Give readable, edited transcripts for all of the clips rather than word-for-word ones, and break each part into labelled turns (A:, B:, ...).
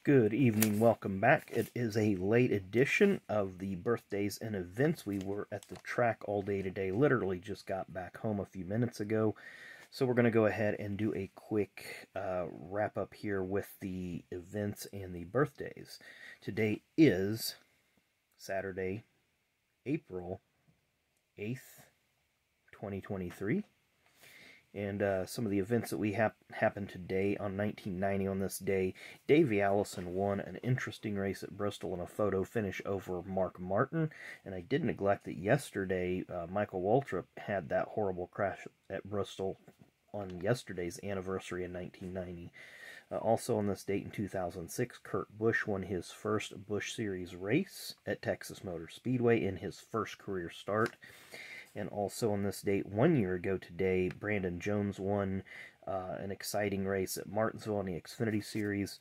A: Good evening, welcome back. It is a late edition of the birthdays and events. We were at the track all day today, literally just got back home a few minutes ago. So we're going to go ahead and do a quick wrap up here with the events and the birthdays. Today is Saturday, April 8th, 2023. And some of the events that we happened today on 1990 on this day. Davey Allison won an interesting race at Bristol in a photo finish over Mark Martin. And I did neglect that yesterday Michael Waltrip had that horrible crash at Bristol on yesterday's anniversary in 1990. Also on this date in 2006, Kurt Busch won his first Busch Series race at Texas Motor Speedway in his first career start. And also on this date, 1 year ago today, Brandon Jones won an exciting race at Martinsville in the Xfinity Series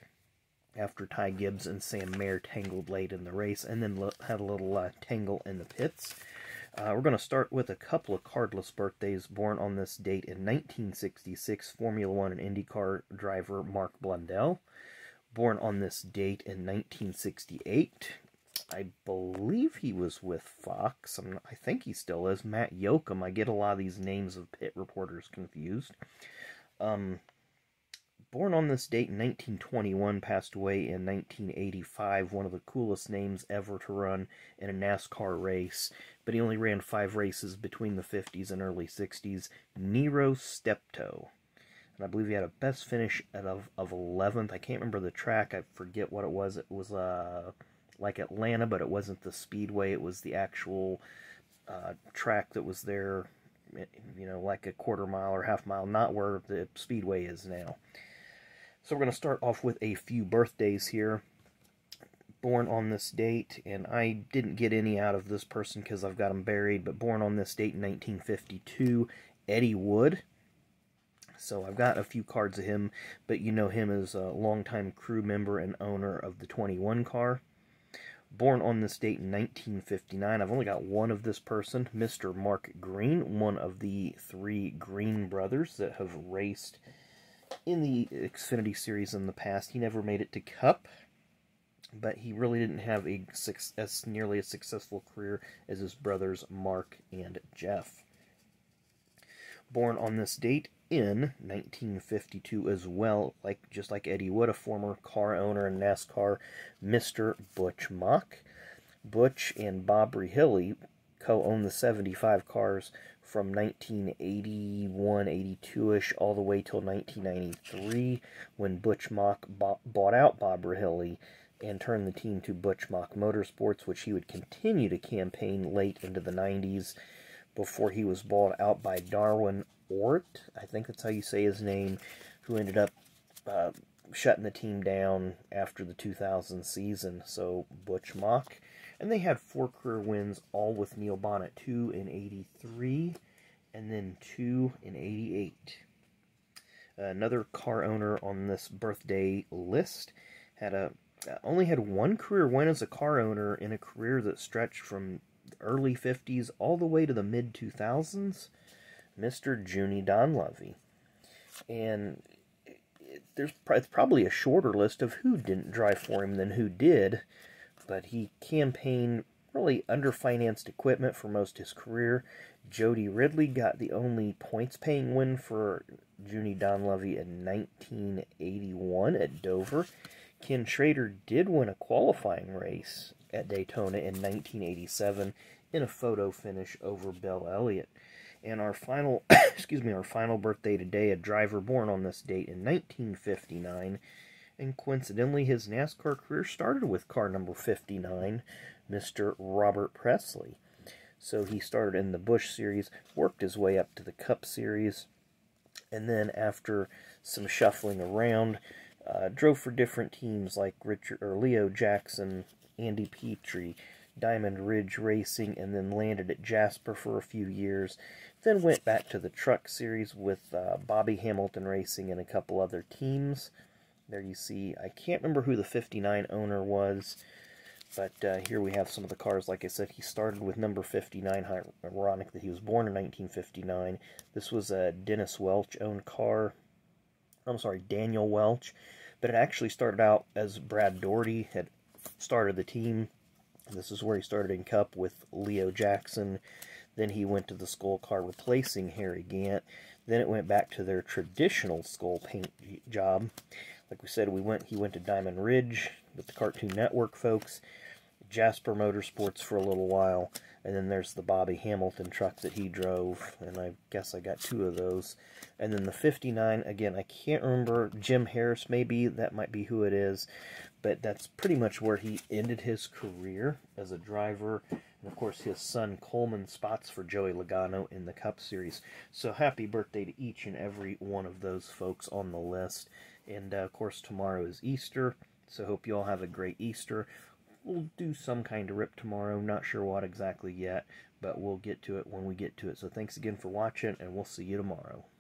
A: after Ty Gibbs and Sam Mayer tangled late in the race and then had a little tangle in the pits. We're going to start with a couple of cardless birthdays. Born on this date in 1966, Formula One and IndyCar driver Mark Blundell. Born on this date in 1968, I believe he was with Fox. I think he still is. Matt Yoakum. I get a lot of these names of pit reporters confused. Born on this date in 1921, passed away in 1985. One of the coolest names ever to run in a NASCAR race. But he only ran 5 races between the 50s and early 60s. Nero Steptoe. And I believe he had a best finish of 11th. I can't remember the track. I forget what it was. It was like Atlanta, but it wasn't the Speedway. It was the actual track that was there, you know, like a quarter mile or half mile, not where the Speedway is now. So we're going to start off with a few birthdays here. Born on this date, and I didn't get any out of this person because I've got them buried, but born on this date in 1952, Eddie Wood. So I've got a few cards of him, but you know him as a longtime crew member and owner of the 21 car. Born on this date in 1959, I've only got one of this person, Mr. Mark Green, one of the 3 Green brothers that have raced in the Xfinity Series in the past. He never made it to Cup, but he really didn't have nearly as successful career as his brothers Mark and Jeff. Born on this date in 1952 as well, just like Eddie Wood, a former car owner in NASCAR, Mr. Butch Mock. Butch and Bob Rahilly co-owned the 75 cars from 1981, 82-ish, all the way till 1993, when Butch Mock bought out Bob Rahilly and turned the team to Butch Mock Motorsports, which he would continue to campaign late into the 90s, before he was bought out by Darwin Ort, I think that's how you say his name, who ended up shutting the team down after the 2000 season. So Butch Mock. And they had 4 career wins, all with Neil Bonnet, 2 in 83, and then 2 in 88. Another car owner on this birthday list only had 1 career win as a car owner in a career that stretched from early 50s all the way to the mid-2000s, Mr. Junie Donlavey. And it's probably a shorter list of who didn't drive for him than who did, but he campaigned really under-financed equipment for most of his career. Jody Ridley got the only points-paying win for Junie Donlavey in 1981 at Dover. Ken Schrader did win a qualifying race at Daytona in 1987 in a photo finish over Bill Elliott. And our final, our final birthday today, a driver born on this date in 1959, and coincidentally his NASCAR career started with car number 59, Mr. Robert Pressley. So he started in the Busch Series, worked his way up to the Cup Series, and then after some shuffling around, drove for different teams like Leo Jackson, Andy Petrie, Diamond Ridge Racing, and then landed at Jasper for a few years. Then went back to the Truck Series with Bobby Hamilton Racing and a couple other teams. There you see, I can't remember who the 59 owner was, but here we have some of the cars. Like I said, he started with number 59. Ironic that he was born in 1959. This was a Dennis Welch owned car. I'm sorry, Daniel Welch. But it actually started out as Brad Doherty had started the team. This is where he started in Cup with Leo Jackson. Then he went to the Skull car replacing Harry Gant. Then it went back to their traditional Skull paint job. Like we said, he went to Diamond Ridge with the Cartoon Network folks, Jasper Motorsports for a little while, and then there's the Bobby Hamilton truck that he drove, and I guess I got 2 of those. And then the 59, again, I can't remember, Jim Harris maybe, that might be who it is, but that's pretty much where he ended his career as a driver. And of course, his son Coleman spots for Joey Logano in the Cup Series. So happy birthday to each and every one of those folks on the list. And of course, tomorrow is Easter, so hope you all have a great Easter. We'll do some kind of rip tomorrow, not sure what exactly yet, but we'll get to it when we get to it. So thanks again for watching, and we'll see you tomorrow.